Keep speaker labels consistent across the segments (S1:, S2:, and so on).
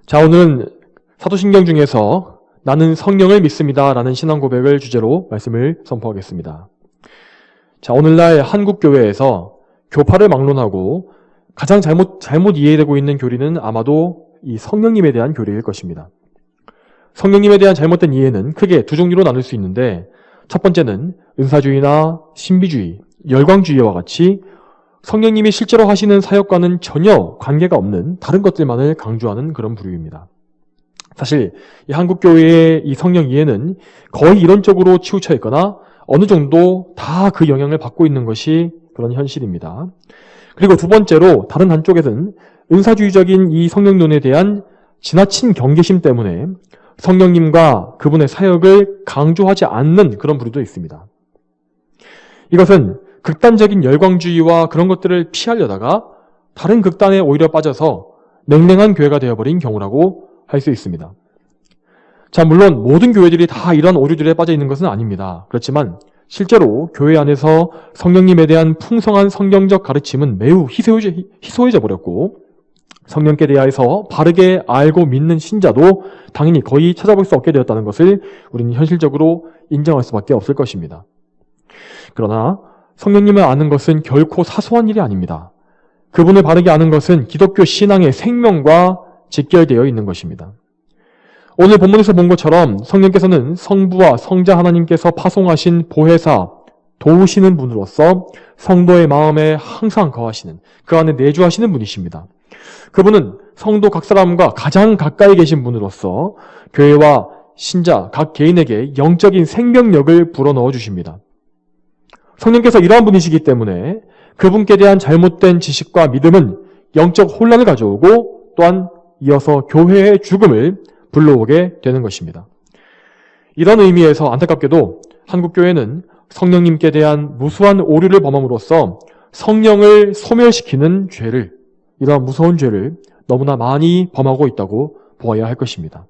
S1: 자, 오늘은 사도신경 중에서 나는 성령을 믿습니다 라는 신앙 고백을 주제로 말씀을 선포하겠습니다. 자, 오늘날 한국교회에서 교파를 막론하고 가장 잘못 이해되고 있는 교리는 아마도 이 성령님에 대한 교리일 것입니다. 성령님에 대한 잘못된 이해는 크게 두 종류로 나눌 수 있는데, 첫 번째는 은사주의나 신비주의, 열광주의와 같이 성령님이 실제로 하시는 사역과는 전혀 관계가 없는 다른 것들만을 강조하는 그런 부류입니다. 사실 이 한국교회의 이 성령 이해는 거의 이론적으로 치우쳐 있거나 어느 정도 다 그 영향을 받고 있는 것이 그런 현실입니다. 그리고 두 번째로 다른 한쪽에서는 은사주의적인 이 성령론에 대한 지나친 경계심 때문에 성령님과 그분의 사역을 강조하지 않는 그런 부류도 있습니다. 이것은 극단적인 열광주의와 그런 것들을 피하려다가 다른 극단에 오히려 빠져서 냉랭한 교회가 되어버린 경우라고 할 수 있습니다. 자, 물론 모든 교회들이 다 이런 오류들에 빠져 있는 것은 아닙니다. 그렇지만 실제로 교회 안에서 성령님에 대한 풍성한 성경적 가르침은 매우 희소해져 버렸고, 성령께 대하여서 바르게 알고 믿는 신자도 당연히 거의 찾아볼 수 없게 되었다는 것을 우리는 현실적으로 인정할 수밖에 없을 것입니다. 그러나 성령님을 아는 것은 결코 사소한 일이 아닙니다. 그분을 바르게 아는 것은 기독교 신앙의 생명과 직결되어 있는 것입니다. 오늘 본문에서 본 것처럼 성령께서는 성부와 성자 하나님께서 파송하신 보혜사, 도우시는 분으로서 성도의 마음에 항상 거하시는, 그 안에 내주하시는 분이십니다. 그분은 성도 각 사람과 가장 가까이 계신 분으로서 교회와 신자 각 개인에게 영적인 생명력을 불어넣어 주십니다. 성령께서 이러한 분이시기 때문에 그분께 대한 잘못된 지식과 믿음은 영적 혼란을 가져오고 또한 이어서 교회의 죽음을 불러오게 되는 것입니다. 이런 의미에서 안타깝게도 한국교회는 성령님께 대한 무수한 오류를 범함으로써 성령을 소멸시키는 죄를, 이러한 무서운 죄를 너무나 많이 범하고 있다고 보아야 할 것입니다.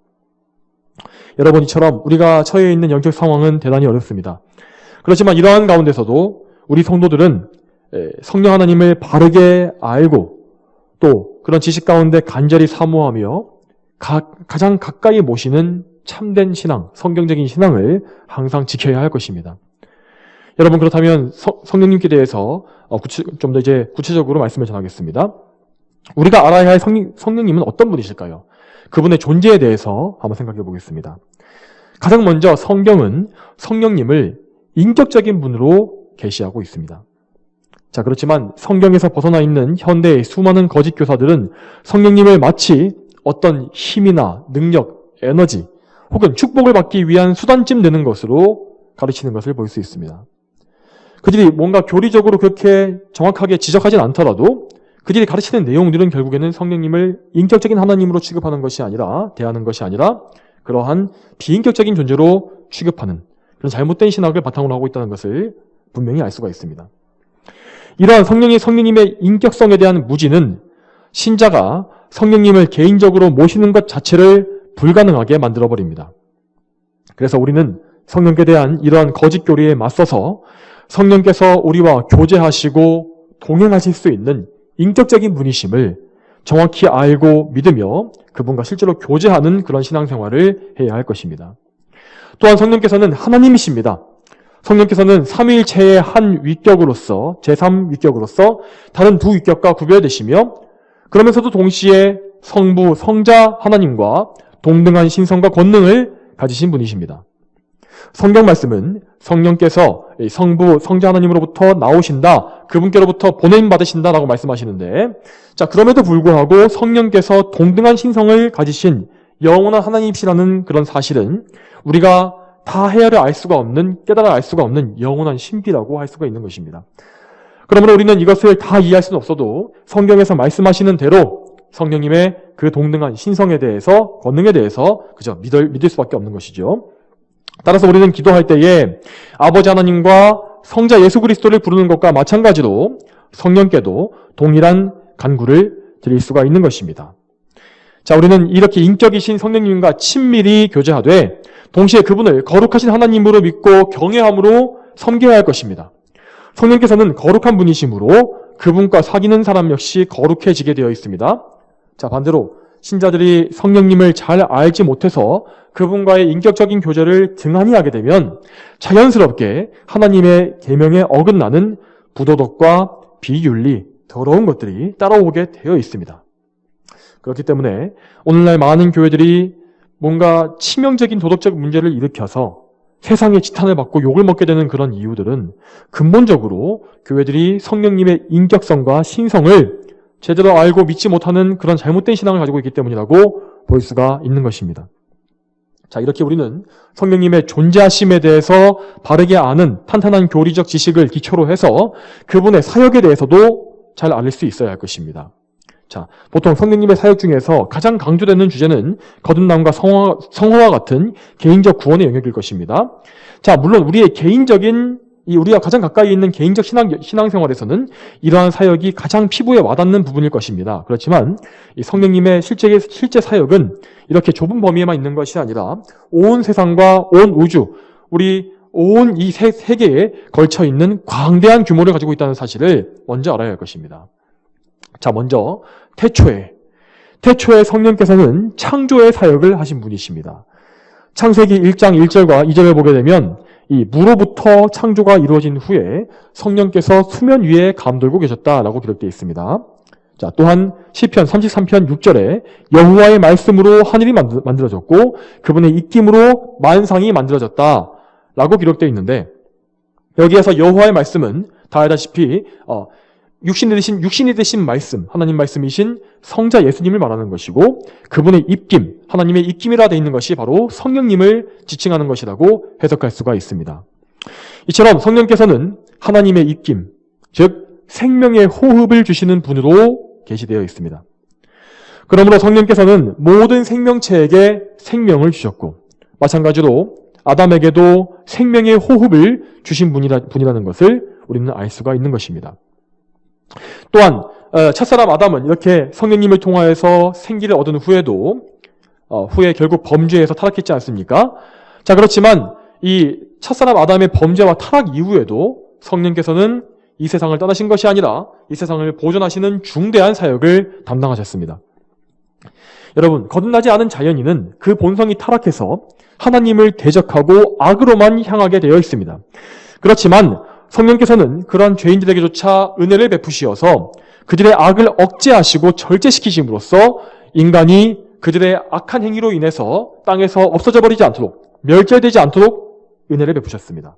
S1: 여러분, 이처럼 우리가 처해 있는 영적 상황은 대단히 어렵습니다. 그렇지만 이러한 가운데서도 우리 성도들은 성령 하나님을 바르게 알고 또 그런 지식 가운데 간절히 사모하며 가장 가까이 모시는 참된 신앙, 성경적인 신앙을 항상 지켜야 할 것입니다. 여러분, 그렇다면 성령님께 대해서 좀 더 이제 구체적으로 말씀을 전하겠습니다. 우리가 알아야 할 성령님은 어떤 분이실까요? 그분의 존재에 대해서 한번 생각해 보겠습니다. 가장 먼저 성경은 성령님을 인격적인 분으로 계시하고 있습니다. 자, 그렇지만 성경에서 벗어나 있는 현대의 수많은 거짓 교사들은 성령님을 마치 어떤 힘이나 능력, 에너지 혹은 축복을 받기 위한 수단쯤 되는 것으로 가르치는 것을 볼 수 있습니다. 그들이 뭔가 교리적으로 그렇게 정확하게 지적하진 않더라도 그들이 가르치는 내용들은 결국에는 성령님을 인격적인 하나님으로 취급하는 것이 아니라, 대하는 것이 아니라 그러한 비인격적인 존재로 취급하는 그런 잘못된 신학을 바탕으로 하고 있다는 것을 분명히 알 수가 있습니다. 이러한 성령님의 인격성에 대한 무지는 신자가 성령님을 개인적으로 모시는 것 자체를 불가능하게 만들어버립니다. 그래서 우리는 성령께 대한 이러한 거짓 교리에 맞서서 성령께서 우리와 교제하시고 동행하실 수 있는 인격적인 분이심을 정확히 알고 믿으며 그분과 실제로 교제하는 그런 신앙생활을 해야 할 것입니다. 또한 성령께서는 하나님이십니다. 성령께서는 삼위일체의 한 위격으로서, 제3위격으로서 다른 두 위격과 구별되시며 그러면서도 동시에 성부, 성자 하나님과 동등한 신성과 권능을 가지신 분이십니다. 성경 말씀은 성령께서 성부, 성자 하나님으로부터 나오신다, 그분께로부터 보냄받으신다라고 말씀하시는데, 자, 그럼에도 불구하고 성령께서 동등한 신성을 가지신 영원한 하나님이시라는 그런 사실은 우리가 다 헤아려 알 수가 없는, 깨달아 알 수가 없는 영원한 신비라고 할 수가 있는 것입니다. 그러므로 우리는 이것을 다 이해할 수는 없어도 성경에서 말씀하시는 대로 성령님의 그 동등한 신성에 대해서, 권능에 대해서 그저 믿을 수밖에 없는 것이죠. 따라서 우리는 기도할 때에 아버지 하나님과 성자 예수 그리스도를 부르는 것과 마찬가지로 성령께도 동일한 간구를 드릴 수가 있는 것입니다. 자, 우리는 이렇게 인격이신 성령님과 친밀히 교제하되 동시에 그분을 거룩하신 하나님으로 믿고 경외함으로 섬겨야 할 것입니다. 성령께서는 거룩한 분이시므로 그분과 사귀는 사람 역시 거룩해지게 되어 있습니다. 자, 반대로 신자들이 성령님을 잘 알지 못해서 그분과의 인격적인 교제를 등한히 하게 되면 자연스럽게 하나님의 계명에 어긋나는 부도덕과 비윤리, 더러운 것들이 따라오게 되어 있습니다. 그렇기 때문에 오늘날 많은 교회들이 뭔가 치명적인 도덕적 문제를 일으켜서 세상에 지탄을 받고 욕을 먹게 되는 그런 이유들은 근본적으로 교회들이 성령님의 인격성과 신성을 제대로 알고 믿지 못하는 그런 잘못된 신앙을 가지고 있기 때문이라고 볼 수가 있는 것입니다. 자, 이렇게 우리는 성령님의 존재하심에 대해서 바르게 아는 탄탄한 교리적 지식을 기초로 해서 그분의 사역에 대해서도 잘 알 수 있어야 할 것입니다. 자, 보통 성령님의 사역 중에서 가장 강조되는 주제는 거듭남과 성화와 같은 개인적 구원의 영역일 것입니다. 자, 물론 우리의 개인적인 우리가 가장 가까이 있는 개인적 신앙생활에서는 이러한 사역이 가장 피부에 와닿는 부분일 것입니다. 그렇지만 이 성령님의 실제 사역은 이렇게 좁은 범위에만 있는 것이 아니라 온 세상과 온 우주, 우리 온 이 세계에 걸쳐 있는 광대한 규모를 가지고 있다는 사실을 먼저 알아야 할 것입니다. 자, 먼저 태초에 성령께서는 창조의 사역을 하신 분이십니다. 창세기 1장 1절과 2절을 보게 되면 이 무로부터 창조가 이루어진 후에 성령께서 수면 위에 감돌고 계셨다라고 기록되어 있습니다. 자, 또한 시편 33편 6절에 여호와의 말씀으로 하늘이 만들어졌고 그분의 입김으로 만상이 만들어졌다라고 기록되어 있는데, 여기에서 여호와의 말씀은 다 알다시피 육신이 되신 말씀, 하나님 말씀이신 성자 예수님을 말하는 것이고, 그분의 입김, 하나님의 입김이라 되어 있는 것이 바로 성령님을 지칭하는 것이라고 해석할 수가 있습니다. 이처럼 성령께서는 하나님의 입김, 즉 생명의 호흡을 주시는 분으로 계시되어 있습니다. 그러므로 성령께서는 모든 생명체에게 생명을 주셨고, 마찬가지로 아담에게도 생명의 호흡을 주신 분이라는 것을 우리는 알 수가 있는 것입니다. 또한 첫사람 아담은 이렇게 성령님을 통하여서 생기를 얻은 후에도 후에 결국 범죄에서 타락했지 않습니까? 자, 그렇지만 이 첫사람 아담의 범죄와 타락 이후에도 성령께서는 이 세상을 떠나신 것이 아니라 이 세상을 보존하시는 중대한 사역을 담당하셨습니다. 여러분, 거듭나지 않은 자연인은 그 본성이 타락해서 하나님을 대적하고 악으로만 향하게 되어 있습니다. 그렇지만 성령께서는 그러한 죄인들에게조차 은혜를 베푸시어서 그들의 악을 억제하시고 절제시키심으로써 인간이 그들의 악한 행위로 인해서 땅에서 없어져 버리지 않도록, 멸절되지 않도록 은혜를 베푸셨습니다.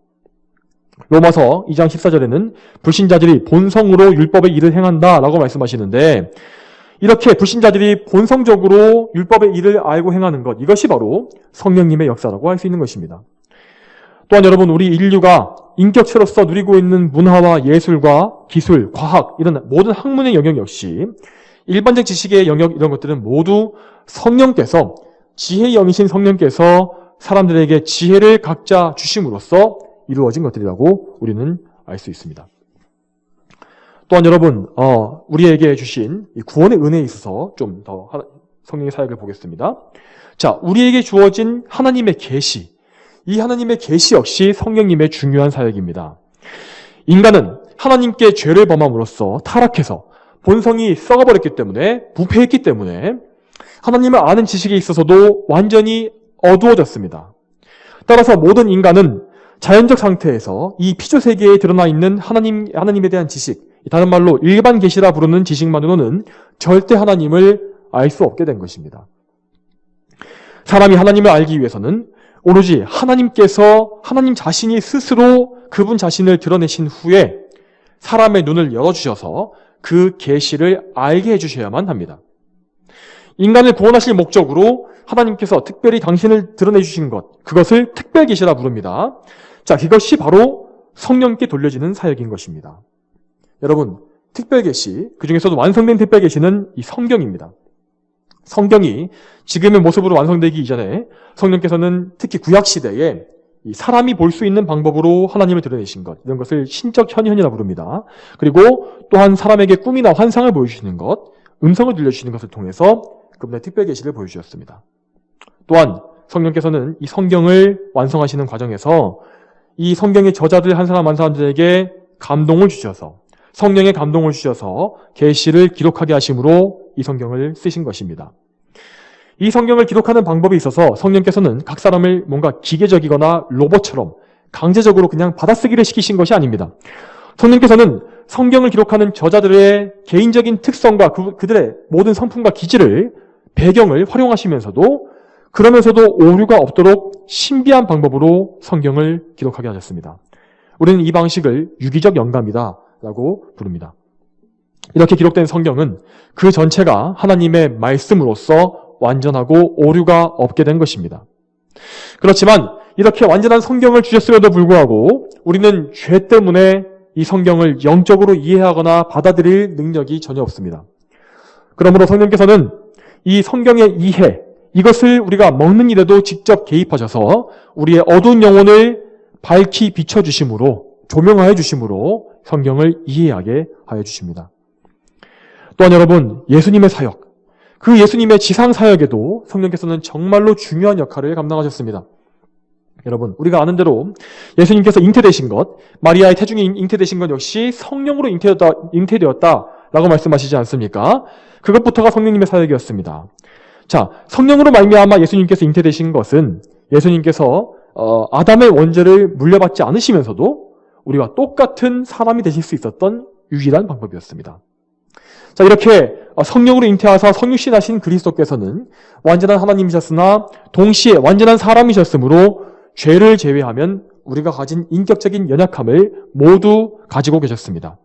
S1: 로마서 2장 14절에는 불신자들이 본성으로 율법의 일을 행한다라고 말씀하시는데, 이렇게 불신자들이 본성적으로 율법의 일을 알고 행하는 것, 이것이 바로 성령님의 역사라고 할 수 있는 것입니다. 또한 여러분, 우리 인류가 인격체로서 누리고 있는 문화와 예술과 기술, 과학, 이런 모든 학문의 영역 역시, 일반적 지식의 영역, 이런 것들은 모두 성령께서, 지혜의 영이신 성령께서 사람들에게 지혜를 각자 주심으로써 이루어진 것들이라고 우리는 알 수 있습니다. 또한 여러분, 우리에게 주신 이 구원의 은혜에 있어서 좀 더 성령의 사역을 보겠습니다. 자, 우리에게 주어진 하나님의 계시, 이 하나님의 계시 역시 성령님의 중요한 사역입니다. 인간은 하나님께 죄를 범함으로써 타락해서 본성이 썩어버렸기 때문에, 부패했기 때문에 하나님을 아는 지식에 있어서도 완전히 어두워졌습니다. 따라서 모든 인간은 자연적 상태에서 이 피조 세계에 드러나 있는 하나님에 대한 지식, 다른 말로 일반 계시라 부르는 지식만으로는 절대 하나님을 알 수 없게 된 것입니다. 사람이 하나님을 알기 위해서는 오로지 하나님께서 하나님 자신이 스스로 그분 자신을 드러내신 후에 사람의 눈을 열어주셔서 그 계시를 알게 해주셔야만 합니다. 인간을 구원하실 목적으로 하나님께서 특별히 당신을 드러내주신 것, 그것을 특별 계시라 부릅니다. 자, 그것이 바로 성령께 돌려지는 사역인 것입니다. 여러분, 특별 계시, 그 중에서도 완성된 특별 계시는 이 성경입니다. 성경이 지금의 모습으로 완성되기 이전에 성령께서는 특히 구약시대에 이 사람이 볼 수 있는 방법으로 하나님을 드러내신 것, 이런 것을 신적 현현이라 부릅니다. 그리고 또한 사람에게 꿈이나 환상을 보여주시는 것, 음성을 들려주시는 것을 통해서 그분의 특별 계시를 보여주셨습니다. 또한 성령께서는 이 성경을 완성하시는 과정에서 이 성경의 저자들 한 사람 한 사람들에게 감동을 주셔서, 성령의 감동을 주셔서 계시를 기록하게 하심으로 이 성경을 쓰신 것입니다. 이 성경을 기록하는 방법에 있어서 성령께서는 각 사람을 뭔가 기계적이거나 로봇처럼 강제적으로 그냥 받아쓰기를 시키신 것이 아닙니다. 성령께서는 성경을 기록하는 저자들의 개인적인 특성과 그들의 모든 성품과 기질을, 배경을 활용하시면서도 그러면서도 오류가 없도록 신비한 방법으로 성경을 기록하게 하셨습니다. 우리는 이 방식을 유기적 영감이다 라고 부릅니다. 이렇게 기록된 성경은 그 전체가 하나님의 말씀으로서 완전하고 오류가 없게 된 것입니다. 그렇지만 이렇게 완전한 성경을 주셨음에도 불구하고 우리는 죄 때문에 이 성경을 영적으로 이해하거나 받아들일 능력이 전혀 없습니다. 그러므로 성령께서는 이 성경의 이해, 이것을 우리가 먹는 일에도 직접 개입하셔서 우리의 어두운 영혼을 밝히 비춰주심으로, 조명하여 주심으로 성경을 이해하게 하여 주십니다. 또한 여러분, 예수님의 사역, 그 예수님의 지상 사역에도 성령께서는 정말로 중요한 역할을 감당하셨습니다. 여러분, 우리가 아는 대로 예수님께서 잉태되신 것, 마리아의 태중에 잉태되신 것 역시 성령으로 잉태되었다라고 말씀하시지 않습니까? 그것부터가 성령님의 사역이었습니다. 자, 성령으로 말미암아 예수님께서 잉태되신 것은 예수님께서 아담의 원죄를 물려받지 않으시면서도 우리와 똑같은 사람이 되실 수 있었던 유일한 방법이었습니다. 자, 이렇게 성령으로 잉태하사 성육신하신 그리스도께서는 완전한 하나님이셨으나 동시에 완전한 사람이셨으므로 죄를 제외하면 우리가 가진 인격적인 연약함을 모두 가지고 계셨습니다.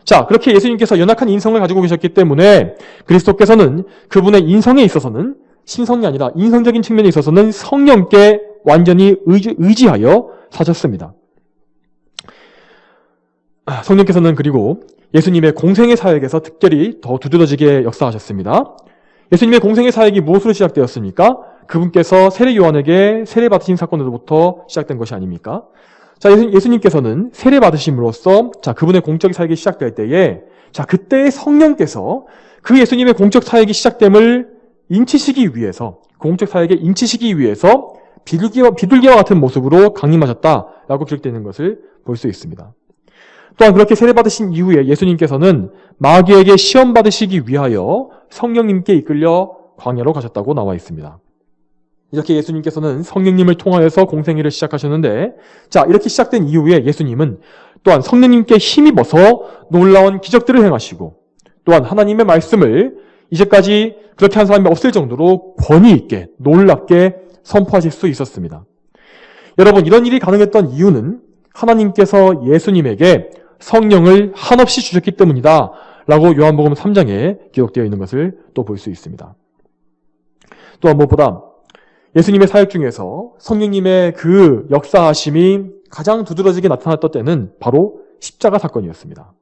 S1: 자, 그렇게 예수님께서 연약한 인성을 가지고 계셨기 때문에 그리스도께서는 그분의 인성에 있어서는 신성이 아니라 인성적인 측면에 있어서는 성령께 완전히 의지하여 사셨습니다. 성령께서는 그리고 예수님의 공생의 사역에서 특별히 더 두드러지게 역사하셨습니다. 예수님의 공생의 사역이 무엇으로 시작되었습니까? 그분께서 세례 요한에게 세례 받으신 사건으로부터 시작된 것이 아닙니까? 자, 예수님께서는 세례 받으심으로써 그분의 공적 사역이 시작될 때에 그때 성령께서 그 예수님의 공적 사역이 시작됨을 인치시기 위해서, 공적 사역에 인치시기 위해서 비둘기와 같은 모습으로 강림하셨다라고 기록되어 있는 것을 볼 수 있습니다. 또한 그렇게 세례받으신 이후에 예수님께서는 마귀에게 시험받으시기 위하여 성령님께 이끌려 광야로 가셨다고 나와 있습니다. 이렇게 예수님께서는 성령님을 통하여서 공생애를 시작하셨는데, 이렇게 시작된 이후에 예수님은 또한 성령님께 힘입어서 놀라운 기적들을 행하시고, 또한 하나님의 말씀을 이제까지 그렇게 한 사람이 없을 정도로 권위 있게, 놀랍게 선포하실 수 있었습니다. 여러분, 이런 일이 가능했던 이유는 하나님께서 예수님에게 성령을 한없이 주셨기 때문이다 라고 요한복음 3장에 기록되어 있는 것을 또 볼 수 있습니다. 또한 무엇보다 예수님의 사역 중에서 성령님의 그 역사하심이 가장 두드러지게 나타났던 때는 바로 십자가 사건이었습니다.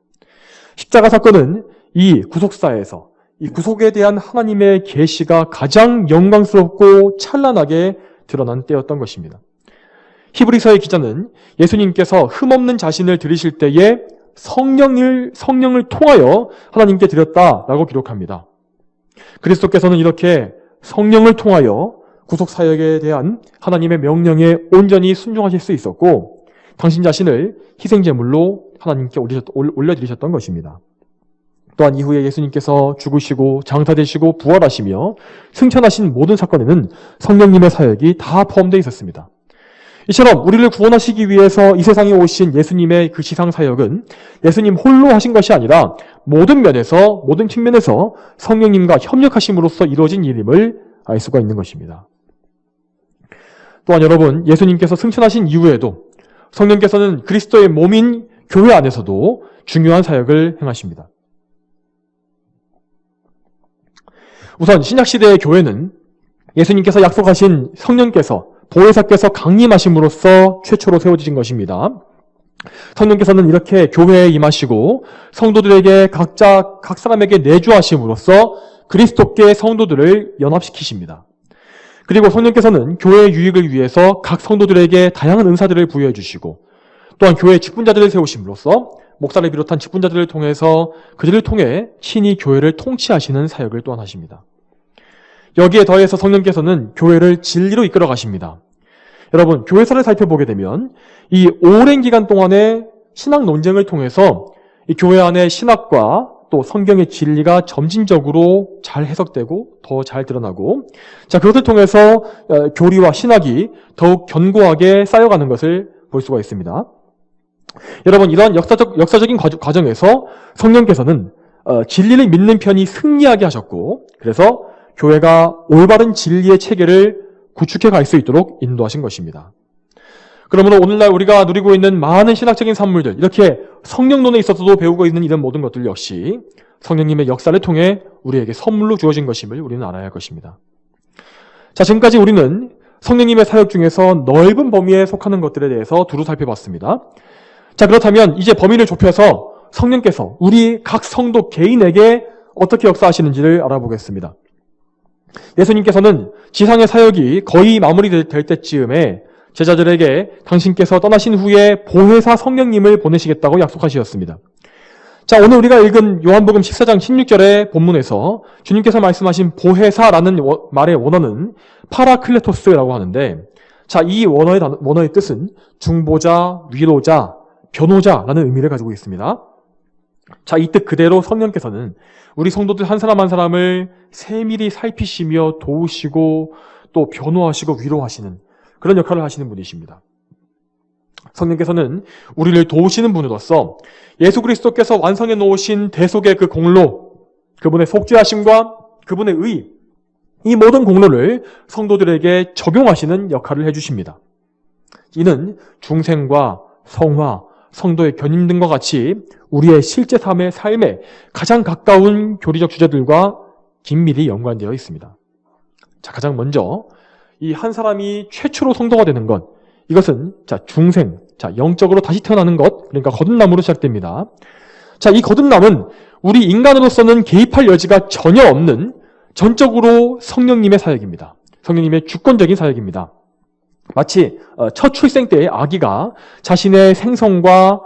S1: 십자가 사건은 이 구속사에서 이 구속에 대한 하나님의 계시가 가장 영광스럽고 찬란하게 드러난 때였던 것입니다. 히브리서의 기자는 예수님께서 흠없는 자신을 드리실 때에 성령을 통하여 하나님께 드렸다라고 기록합니다. 그리스도께서는 이렇게 성령을 통하여 구속사역에 대한 하나님의 명령에 온전히 순종하실 수 있었고 당신 자신을 희생제물로 하나님께 올려드리셨던 것입니다. 또한 이후에 예수님께서 죽으시고 장사되시고 부활하시며 승천하신 모든 사건에는 성령님의 사역이 다 포함되어 있었습니다. 이처럼 우리를 구원하시기 위해서 이 세상에 오신 예수님의 그 지상사역은 예수님 홀로 하신 것이 아니라 모든 면에서, 모든 측면에서 성령님과 협력하심으로써 이루어진 일임을 알 수가 있는 것입니다. 또한 여러분, 예수님께서 승천하신 이후에도 성령께서는 그리스도의 몸인 교회 안에서도 중요한 사역을 행하십니다. 우선 신약시대의 교회는 예수님께서 약속하신 성령께서 보혜사께서 강림하심으로써 최초로 세워지신 것입니다. 성령께서는 이렇게 교회에 임하시고 성도들에게 각 사람에게 내주하심으로써 그리스도께 성도들을 연합시키십니다. 그리고 성령께서는 교회의 유익을 위해서 각 성도들에게 다양한 은사들을 부여해 주시고 또한 교회의 직분자들을 세우심으로써 목사를 비롯한 직분자들을 통해서 그들을 통해 친히 교회를 통치하시는 사역을 또한 하십니다. 여기에 더해서 성령께서는 교회를 진리로 이끌어 가십니다. 여러분, 교회사를 살펴보게 되면 이 오랜 기간 동안의 신학 논쟁을 통해서 이 교회 안의 신학과 또 성경의 진리가 점진적으로 잘 해석되고 더 잘 드러나고, 자, 그것을 통해서 교리와 신학이 더욱 견고하게 쌓여가는 것을 볼 수가 있습니다. 여러분, 이러한 역사적인 과정에서 성령께서는 진리를 믿는 편이 승리하게 하셨고, 그래서 교회가 올바른 진리의 체계를 구축해 갈 수 있도록 인도하신 것입니다. 그러므로 오늘날 우리가 누리고 있는 많은 신학적인 산물들, 이렇게 성령론에 있어서도 배우고 있는 이런 모든 것들 역시 성령님의 역사를 통해 우리에게 선물로 주어진 것임을 우리는 알아야 할 것입니다. 자, 지금까지 우리는 성령님의 사역 중에서 넓은 범위에 속하는 것들에 대해서 두루 살펴봤습니다. 자, 그렇다면 이제 범위를 좁혀서 성령께서 우리 각 성도 개인에게 어떻게 역사하시는지를 알아보겠습니다. 예수님께서는 지상의 사역이 거의 마무리될 때쯤에 제자들에게 당신께서 떠나신 후에 보혜사 성령님을 보내시겠다고 약속하셨습니다. 자, 오늘 우리가 읽은 요한복음 14장 16절의 본문에서 주님께서 말씀하신 보혜사라는 말의 원어는 파라클레토스라고 하는데, 자, 이 원어의 뜻은 중보자, 위로자, 변호자라는 의미를 가지고 있습니다. 자, 이 뜻 그대로 성령께서는 우리 성도들 한 사람 한 사람을 세밀히 살피시며 도우시고 또 변호하시고 위로하시는 그런 역할을 하시는 분이십니다. 성령께서는 우리를 도우시는 분으로서 예수 그리스도께서 완성해 놓으신 대속의 그 공로, 그분의 속죄하심과 그분의 의, 이 모든 공로를 성도들에게 적용하시는 역할을 해주십니다. 이는 중생과 성화, 성도의 견인 등과 같이 우리의 실제 삶에 가장 가까운 교리적 주제들과 긴밀히 연관되어 있습니다. 자, 가장 먼저 이 한 사람이 최초로 성도가 되는 것, 이것은 자, 중생, 자, 영적으로 다시 태어나는 것, 그러니까 거듭남으로 시작됩니다. 자, 이 거듭남은 우리 인간으로서는 개입할 여지가 전혀 없는 전적으로 성령님의 사역입니다. 성령님의 주권적인 사역입니다. 마치 첫 출생 때의 아기가 자신의 생성과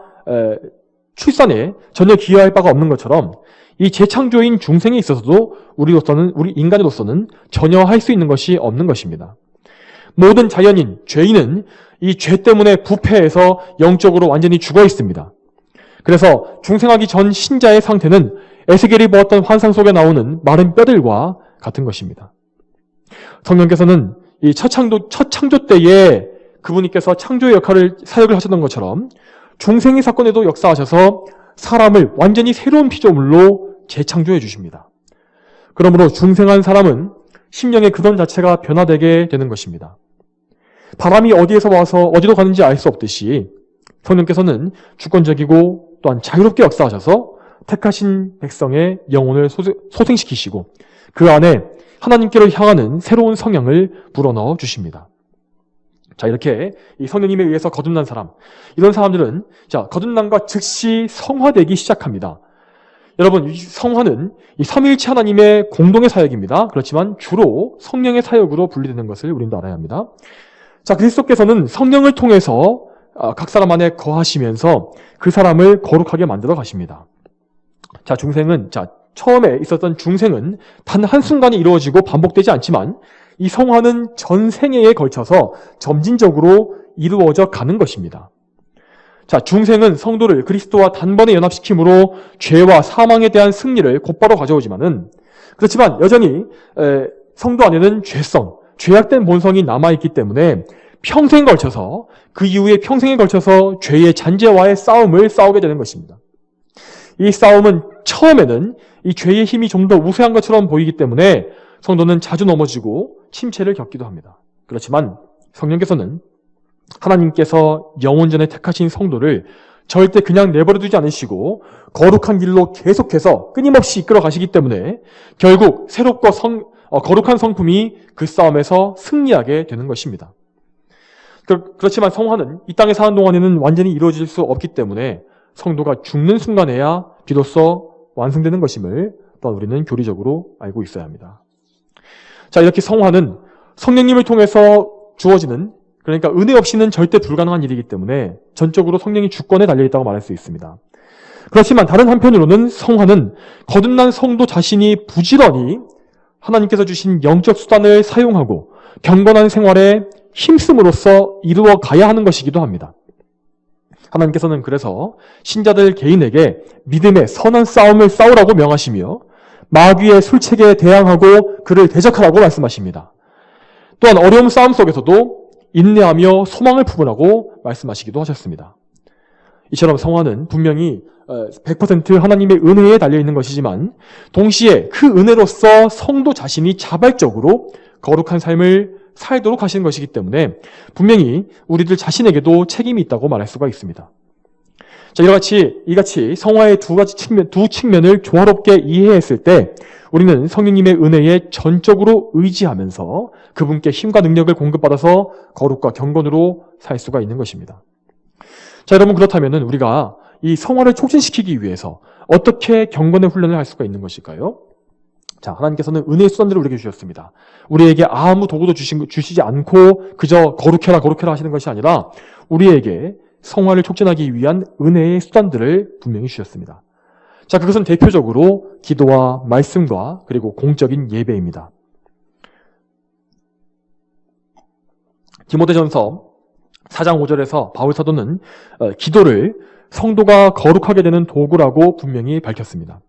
S1: 출산에 전혀 기여할 바가 없는 것처럼 이 재창조인 중생에 있어서도 우리 인간으로서는 전혀 할 수 있는 것이 없는 것입니다. 모든 자연인, 죄인은 이 죄 때문에 부패해서 영적으로 완전히 죽어 있습니다. 그래서 중생하기 전 신자의 상태는 에스겔이 보았던 환상 속에 나오는 마른 뼈들과 같은 것입니다. 성령께서는 이 첫 창조 때에 그분께서 창조의 사역을 하셨던 것처럼 중생의 사건에도 역사하셔서 사람을 완전히 새로운 피조물로 재창조해 주십니다. 그러므로 중생한 사람은 심령의 근원 자체가 변화되게 되는 것입니다. 바람이 어디에서 와서 어디로 가는지 알 수 없듯이 성령께서는 주권적이고 또한 자유롭게 역사하셔서 택하신 백성의 영혼을 소생시키시고 그 안에 하나님께로 향하는 새로운 성향을 불어넣어 주십니다. 자, 이렇게 이 성령님에 의해서 거듭난 사람, 이런 사람들은 자, 거듭남과 즉시 성화되기 시작합니다. 여러분, 이 성화는 이 삼위일체 하나님의 공동의 사역입니다. 그렇지만 주로 성령의 사역으로 분리되는 것을 우리는 알아야 합니다. 자, 그리스도께서는 성령을 통해서 각 사람 안에 거하시면서 그 사람을 거룩하게 만들어 가십니다. 자, 처음에 있었던 중생은 단 한순간에 이루어지고 반복되지 않지만 이 성화는 전 생애에 걸쳐서 점진적으로 이루어져 가는 것입니다. 자, 중생은 성도를 그리스도와 단번에 연합시킴으로 죄와 사망에 대한 승리를 곧바로 가져오지만은, 그렇지만 여전히 성도 안에는 죄악된 본성이 남아있기 때문에 평생에 걸쳐서, 그 이후에 평생에 걸쳐서 죄의 잔재와의 싸움을 싸우게 되는 것입니다. 이 싸움은 처음에는 이 죄의 힘이 좀 더 우세한 것처럼 보이기 때문에 성도는 자주 넘어지고 침체를 겪기도 합니다. 그렇지만 성령께서는 하나님께서 영원전에 택하신 성도를 절대 그냥 내버려두지 않으시고 거룩한 길로 계속해서 끊임없이 이끌어 가시기 때문에 결국 새롭고 거룩한 성품이 그 싸움에서 승리하게 되는 것입니다. 그렇지만 성화는 이 땅에 사는 동안에는 완전히 이루어질 수 없기 때문에 성도가 죽는 순간에야 비로소 완성되는 것임을 또한 우리는 교리적으로 알고 있어야 합니다. 자, 이렇게 성화는 성령님을 통해서 주어지는, 그러니까 은혜 없이는 절대 불가능한 일이기 때문에 전적으로 성령이 주권에 달려있다고 말할 수 있습니다. 그렇지만 다른 한편으로는 성화는 거듭난 성도 자신이 부지런히 하나님께서 주신 영적 수단을 사용하고 경건한 생활에 힘씀으로써 이루어 가야 하는 것이기도 합니다. 하나님께서는 그래서 신자들 개인에게 믿음의 선한 싸움을 싸우라고 명하시며 마귀의 술책에 대항하고 그를 대적하라고 말씀하십니다. 또한 어려운 싸움 속에서도 인내하며 소망을 품으라고 말씀하시기도 하셨습니다. 이처럼 성화는 분명히 100% 하나님의 은혜에 달려있는 것이지만 동시에 그 은혜로서 성도 자신이 자발적으로 거룩한 삶을 살도록 하시는 것이기 때문에 분명히 우리들 자신에게도 책임이 있다고 말할 수가 있습니다. 자, 이같이 성화의 두 측면을 조화롭게 이해했을 때 우리는 성령님의 은혜에 전적으로 의지하면서 그분께 힘과 능력을 공급받아서 거룩과 경건으로 살 수가 있는 것입니다. 자, 여러분, 그렇다면 우리가 이 성화를 촉진시키기 위해서 어떻게 경건의 훈련을 할 수가 있는 것일까요? 자, 하나님께서는 은혜의 수단들을 우리에게 주셨습니다. 우리에게 아무 도구도 주시지 않고 그저 거룩해라 하시는 것이 아니라 우리에게 성화를 촉진하기 위한 은혜의 수단들을 분명히 주셨습니다. 자, 그것은 대표적으로 기도와 말씀과 그리고 공적인 예배입니다. 디모데전서 4장 5절에서 바울 사도는 기도를 성도가 거룩하게 되는 도구라고 분명히 밝혔습니다.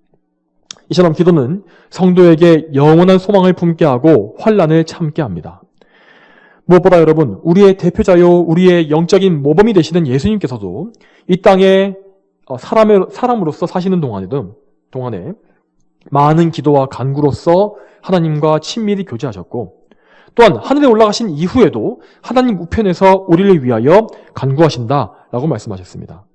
S1: 이처럼 기도는 성도에게 영원한 소망을 품게 하고 환난을 참게 합니다. 무엇보다 여러분, 우리의 대표자요, 우리의 영적인 모범이 되시는 예수님께서도 이 땅에 사람으로서 사시는 동안에 많은 기도와 간구로서 하나님과 친밀히 교제하셨고 또한 하늘에 올라가신 이후에도 하나님 우편에서 우리를 위하여 간구하신다라고 말씀하셨습니다.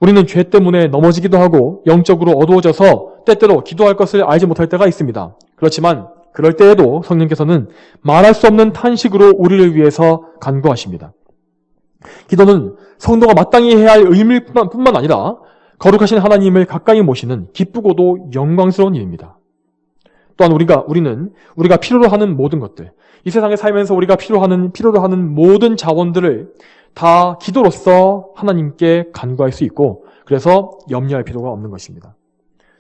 S1: 우리는 죄 때문에 넘어지기도 하고 영적으로 어두워져서 때때로 기도할 것을 알지 못할 때가 있습니다. 그렇지만 그럴 때에도 성령께서는 말할 수 없는 탄식으로 우리를 위해서 간구하십니다. 기도는 성도가 마땅히 해야 할 의무뿐만 아니라 거룩하신 하나님을 가까이 모시는 기쁘고도 영광스러운 일입니다. 또한 우리가 필요로 하는 모든 것들, 이 세상에 살면서 우리가 필요로 하는 모든 자원들을 다 기도로서 하나님께 간구할 수 있고 그래서 염려할 필요가 없는 것입니다.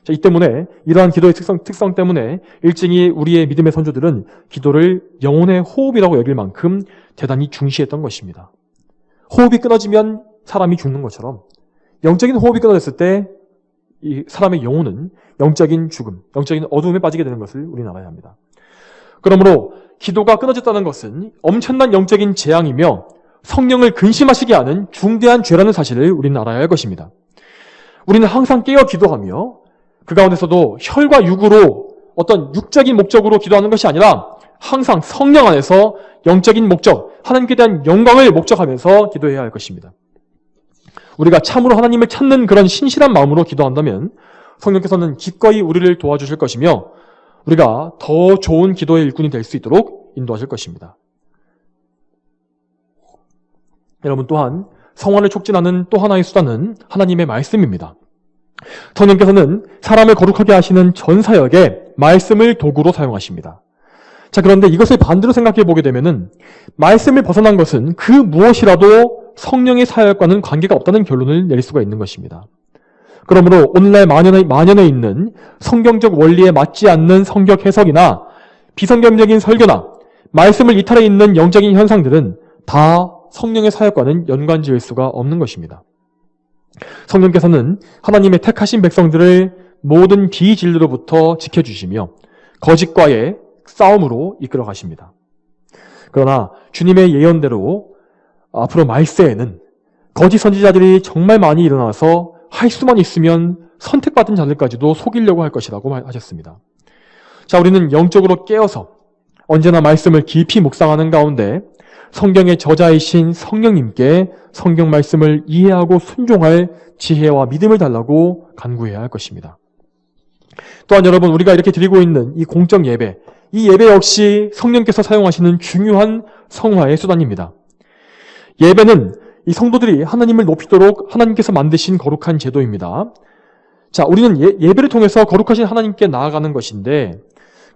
S1: 자, 이 때문에 이러한 기도의 특성 때문에 일찍이 우리의 믿음의 선조들은 기도를 영혼의 호흡이라고 여길 만큼 대단히 중시했던 것입니다. 호흡이 끊어지면 사람이 죽는 것처럼 영적인 호흡이 끊어졌을 때 이 사람의 영혼은 영적인 죽음, 영적인 어두움에 빠지게 되는 것을 우리는 알아야 합니다. 그러므로 기도가 끊어졌다는 것은 엄청난 영적인 재앙이며 성령을 근심하시게 하는 중대한 죄라는 사실을 우리는 알아야 할 것입니다. 우리는 항상 깨어 기도하며 그 가운데서도 혈과 육으로 어떤 육적인 목적으로 기도하는 것이 아니라 항상 성령 안에서 영적인 목적, 하나님께 대한 영광을 목적하면서 기도해야 할 것입니다. 우리가 참으로 하나님을 찾는 그런 신실한 마음으로 기도한다면 성령께서는 기꺼이 우리를 도와주실 것이며 우리가 더 좋은 기도의 일꾼이 될 수 있도록 인도하실 것입니다. 여러분, 또한 성화를 촉진하는 또 하나의 수단은 하나님의 말씀입니다. 성령께서는 사람을 거룩하게 하시는 전 사역에 말씀을 도구로 사용하십니다. 자, 그런데 이것을 반대로 생각해 보게 되면은 말씀을 벗어난 것은 그 무엇이라도 성령의 사역과는 관계가 없다는 결론을 내릴 수가 있는 것입니다. 그러므로 오늘날 만연해 있는 성경적 원리에 맞지 않는 성격 해석이나 비성경적인 설교나 말씀을 이탈해 있는 영적인 현상들은 다 성령의 사역과는 연관 지을 수가 없는 것입니다. 성령께서는 하나님의 택하신 백성들을 모든 비진리로부터 지켜주시며 거짓과의 싸움으로 이끌어 가십니다. 그러나 주님의 예언대로 앞으로 말세에는 거짓 선지자들이 정말 많이 일어나서 할 수만 있으면 선택받은 자들까지도 속이려고 할 것이라고 하셨습니다. 자, 우리는 영적으로 깨어서 언제나 말씀을 깊이 묵상하는 가운데 성경의 저자이신 성령님께 성경 말씀을 이해하고 순종할 지혜와 믿음을 달라고 간구해야 할 것입니다. 또한 여러분, 우리가 이렇게 드리고 있는 이 공적 예배, 이 예배 역시 성령께서 사용하시는 중요한 성화의 수단입니다. 예배는 이 성도들이 하나님을 높이도록 하나님께서 만드신 거룩한 제도입니다. 자, 우리는 예배를 통해서 거룩하신 하나님께 나아가는 것인데,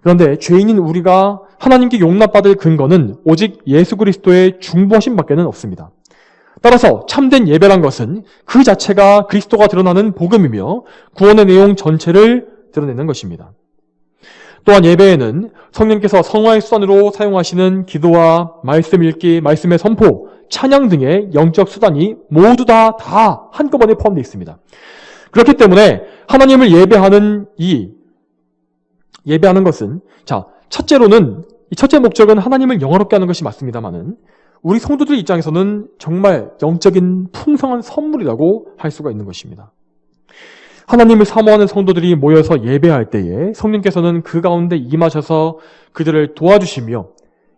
S1: 그런데 죄인인 우리가 하나님께 용납받을 근거는 오직 예수 그리스도의 중보하심 밖에는 없습니다. 따라서 참된 예배란 것은 그 자체가 그리스도가 드러나는 복음이며 구원의 내용 전체를 드러내는 것입니다. 또한 예배에는 성령께서 성화의 수단으로 사용하시는 기도와 말씀 읽기, 말씀의 선포, 찬양 등의 영적 수단이 모두 다 한꺼번에 포함되어 있습니다. 그렇기 때문에 하나님을 예배하는 것은, 첫째로는, 이 첫째 목적은 하나님을 영화롭게 하는 것이 맞습니다만은, 우리 성도들 입장에서는 정말 영적인 풍성한 선물이라고 할 수가 있는 것입니다. 하나님을 사모하는 성도들이 모여서 예배할 때에 성령께서는 그 가운데 임하셔서 그들을 도와주시며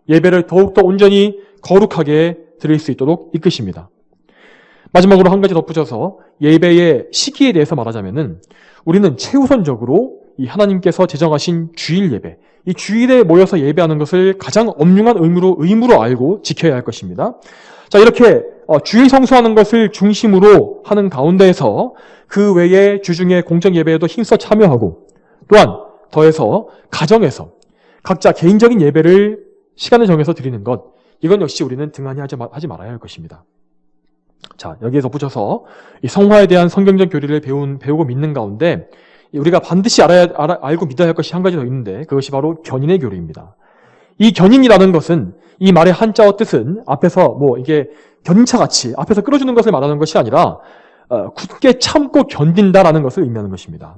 S1: 예배를 더욱더 온전히 거룩하게 드릴 수 있도록 이끄십니다. 마지막으로 한 가지 덧붙여서 예배의 시기에 대해서 말하자면은, 우리는 최우선적으로 이 하나님께서 제정하신 주일 예배, 이 주일에 모여서 예배하는 것을 가장 엄중한 의무로 알고 지켜야 할 것입니다. 이렇게 주일 성수하는 것을 중심으로 하는 가운데에서 그 외에 주중에 공적 예배에도 힘써 참여하고, 또한 더해서 가정에서 각자 개인적인 예배를 시간을 정해서 드리는 것, 이건 역시 우리는 등한히 하지 말아야 할 것입니다. 여기에 덧붙여서 이 성화에 대한 성경적 교리를 배우고 믿는 가운데 우리가 반드시 알고 믿어야 할 것이 한 가지 더 있는데, 그것이 바로 견인의 교리입니다. 이 견인이라는 것은, 이 말의 한자어 뜻은 앞에서 이게 견인차같이 앞에서 끌어주는 것을 말하는 것이 아니라 굳게 참고 견딘다라는 것을 의미하는 것입니다.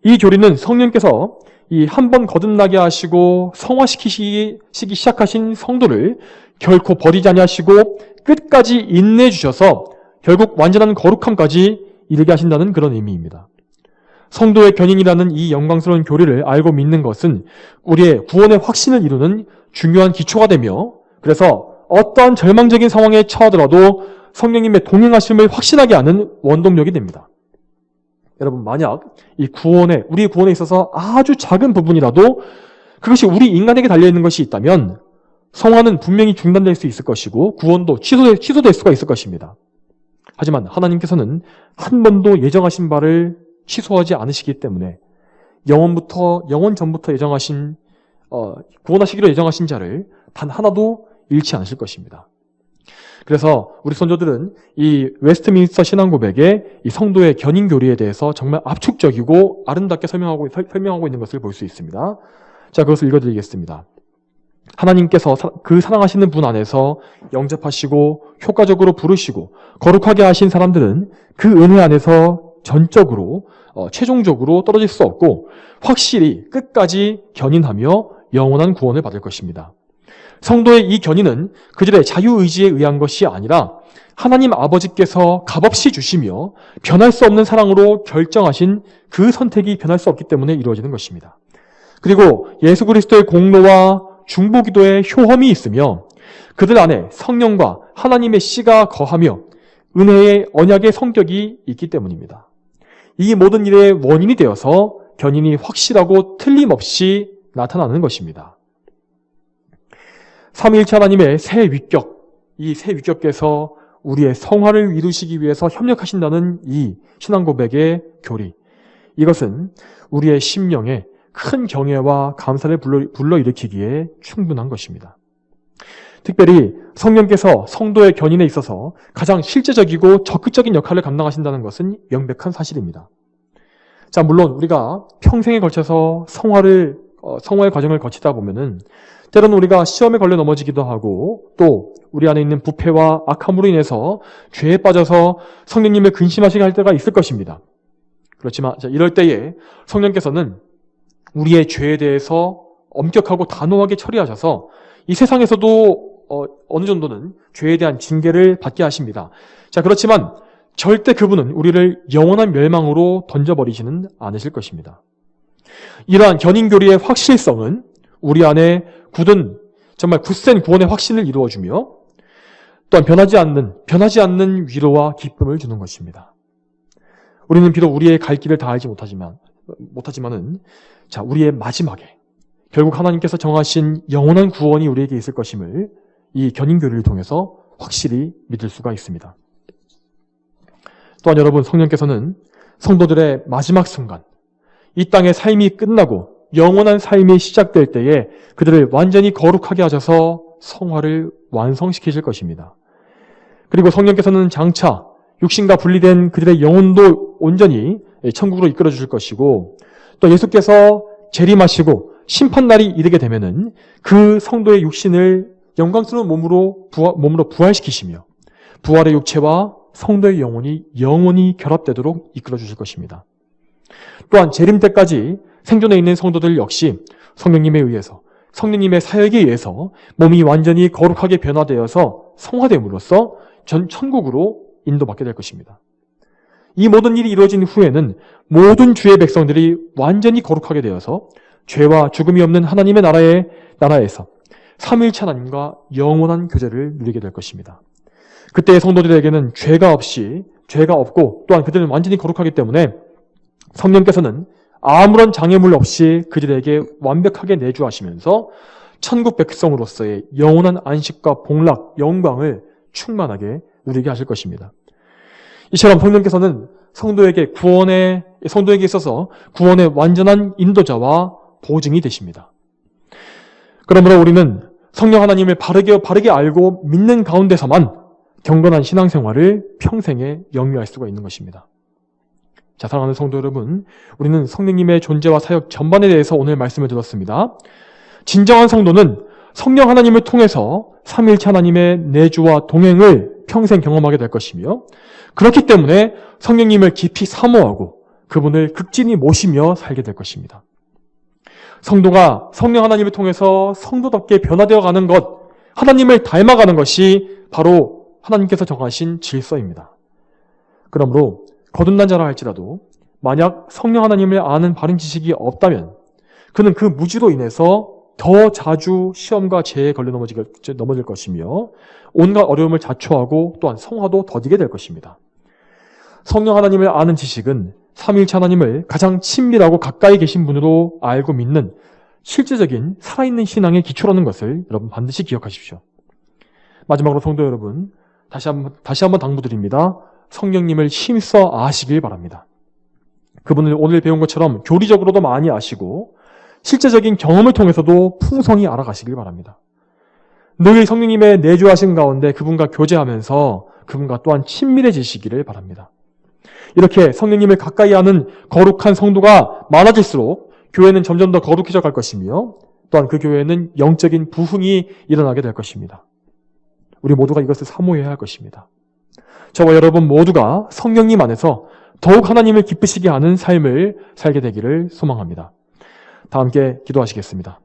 S1: 이 교리는 성령께서 이 한 번 거듭나게 하시고 성화시키기 시작하신 성도를 결코 버리지 아니하시고 끝까지 인내해 주셔서 결국 완전한 거룩함까지 이르게 하신다는 그런 의미입니다. 성도의 견인이라는 이 영광스러운 교리를 알고 믿는 것은 우리의 구원의 확신을 이루는 중요한 기초가 되며, 그래서 어떠한 절망적인 상황에 처하더라도 성령님의 동행하심을 확신하게 하는 원동력이 됩니다. 여러분, 만약 우리 구원에 있어서 아주 작은 부분이라도 그것이 우리 인간에게 달려있는 것이 있다면 성화는 분명히 중단될 수 있을 것이고 구원도 취소될 수가 있을 것입니다. 하지만 하나님께서는 한 번도 예정하신 바를 취소하지 않으시기 때문에 영원 전부터 구원하시기로 예정하신 자를 단 하나도 잃지 않으실 것입니다. 그래서 우리 선조들은 이 웨스트민스터 신앙고백의 이 성도의 견인 교리에 대해서 정말 압축적이고 아름답게 설명하고 있는 것을 볼 수 있습니다. 그것을 읽어드리겠습니다. 하나님께서 그 사랑하시는 분 안에서 영접하시고 효과적으로 부르시고 거룩하게 하신 사람들은 그 은혜 안에서 전적으로 최종적으로 떨어질 수 없고 확실히 끝까지 견인하며 영원한 구원을 받을 것입니다. 성도의 이 견인은 그들의 자유의지에 의한 것이 아니라 하나님 아버지께서 값없이 주시며 변할 수 없는 사랑으로 결정하신 그 선택이 변할 수 없기 때문에 이루어지는 것입니다. 그리고 예수 그리스도의 공로와 중보기도의 효험이 있으며 그들 안에 성령과 하나님의 씨가 거하며 은혜의 언약의 성격이 있기 때문입니다. 이 모든 일의 원인이 되어서 견인이 확실하고 틀림없이 나타나는 것입니다. 삼위일체 하나님의 새 위격, 이 새 위격께서 우리의 성화를 이루시기 위해서 협력하신다는 이 신앙고백의 교리, 이것은 우리의 심령에 큰 경외와 감사를 불러일으키기에 충분한 것입니다. 특별히 성령께서 성도의 견인에 있어서 가장 실제적이고 적극적인 역할을 감당하신다는 것은 명백한 사실입니다. 물론 우리가 평생에 걸쳐서 성화의 과정을 거치다 보면은 때로는 우리가 시험에 걸려 넘어지기도 하고 또 우리 안에 있는 부패와 악함으로 인해서 죄에 빠져서 성령님을 근심하시게 할 때가 있을 것입니다. 그렇지만 이럴 때에 성령께서는 우리의 죄에 대해서 엄격하고 단호하게 처리하셔서 이 세상에서도 어느 정도는 죄에 대한 징계를 받게 하십니다. 그렇지만 절대 그분은 우리를 영원한 멸망으로 던져버리지는 않으실 것입니다. 이러한 견인교리의 확실성은 우리 안에 정말 굳센 구원의 확신을 이루어주며 또한 변하지 않는 위로와 기쁨을 주는 것입니다. 우리는 비록 우리의 갈 길을 다 알지 못하지만은 우리의 마지막에 결국 하나님께서 정하신 영원한 구원이 우리에게 있을 것임을 이 견인교리를 통해서 확실히 믿을 수가 있습니다. 또한 여러분, 성령께서는 성도들의 마지막 순간, 이 땅의 삶이 끝나고 영원한 삶이 시작될 때에 그들을 완전히 거룩하게 하셔서 성화를 완성시키실 것입니다. 그리고 성령께서는 장차 육신과 분리된 그들의 영혼도 온전히 천국으로 이끌어 주실 것이고 또 예수께서 재림하시고 심판날이 이르게 되면은 그 성도의 육신을 영광스러운 몸으로 부활시키시며 부활의 육체와 성도의 영혼이 결합되도록 이끌어 주실 것입니다. 또한 재림 때까지 생존해 있는 성도들 역시 성령님에 의해서, 성령님의 사역에 의해서 몸이 완전히 거룩하게 변화되어서 성화됨으로써 천국으로 인도받게 될 것입니다. 이 모든 일이 이루어진 후에는 모든 주의 백성들이 완전히 거룩하게 되어서 죄와 죽음이 없는 하나님의 나라에서 삼위일체 하나님과 영원한 교제를 누리게 될 것입니다. 그때의 성도들에게는 죄가 없고 또한 그들은 완전히 거룩하기 때문에 성령께서는 아무런 장애물 없이 그들에게 완벽하게 내주하시면서 천국 백성으로서의 영원한 안식과 복락, 영광을 충만하게 누리게 하실 것입니다. 이처럼 성령께서는 성도에게 있어서 구원의 완전한 인도자와 보증이 되십니다. 그러므로 우리는 성령 하나님을 바르게 알고 믿는 가운데서만 경건한 신앙생활을 평생에 영위할 수가 있는 것입니다. 자, 사랑하는 성도 여러분, 우리는 성령님의 존재와 사역 전반에 대해서 오늘 말씀을 들었습니다. 진정한 성도는 성령 하나님을 통해서 삼위일체 하나님의 내주와 동행을 평생 경험하게 될 것이며, 그렇기 때문에 성령님을 깊이 사모하고 그분을 극진히 모시며 살게 될 것입니다. 성도가 성령 하나님을 통해서 성도답게 변화되어 가는 것, 하나님을 닮아가는 것이 바로 하나님께서 정하신 질서입니다. 그러므로 거듭난 자라 할지라도 만약 성령 하나님을 아는 바른 지식이 없다면 그는 그 무지로 인해서 더 자주 시험과 죄에 걸려 넘어질 것이며 온갖 어려움을 자초하고 또한 성화도 더디게 될 것입니다. 성령 하나님을 아는 지식은 삼위일체 하나님을 가장 친밀하고 가까이 계신 분으로 알고 믿는 실제적인 살아있는 신앙의 기초라는 것을 여러분 반드시 기억하십시오. 마지막으로 성도 여러분, 다시 한번 당부드립니다. 성령님을 힘써 아시길 바랍니다. 그분을 오늘 배운 것처럼 교리적으로도 많이 아시고 실제적인 경험을 통해서도 풍성히 알아가시길 바랍니다. 늘 성령님의 내주하신 가운데 그분과 교제하면서 그분과 또한 친밀해지시기를 바랍니다. 이렇게 성령님을 가까이 하는 거룩한 성도가 많아질수록 교회는 점점 더 거룩해져 갈 것이며 또한 그 교회는 영적인 부흥이 일어나게 될 것입니다. 우리 모두가 이것을 사모해야 할 것입니다. 저와 여러분 모두가 성령님 안에서 더욱 하나님을 기쁘시게 하는 삶을 살게 되기를 소망합니다. 다 함께 기도하시겠습니다.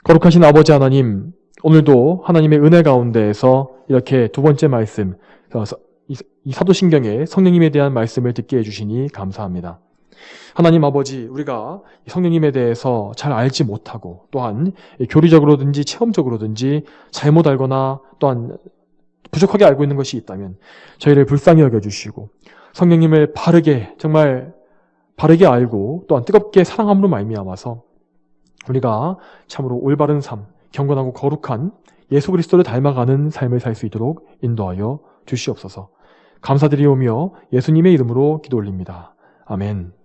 S1: 거룩하신 아버지 하나님, 오늘도 하나님의 은혜 가운데에서 이렇게 두 번째 말씀, 이 사도신경의 성령님에 대한 말씀을 듣게 해주시니 감사합니다. 하나님 아버지, 우리가 성령님에 대해서 잘 알지 못하고 또한 교리적으로든지 체험적으로든지 잘못 알거나 또한 부족하게 알고 있는 것이 있다면 저희를 불쌍히 여겨주시고 성령님을 정말 바르게 알고 또한 뜨겁게 사랑함으로 말미암아서 우리가 참으로 올바른 삶, 경건하고 거룩한 예수 그리스도를 닮아가는 삶을 살 수 있도록 인도하여 주시옵소서. 감사드리오며 예수님의 이름으로 기도 올립니다. 아멘.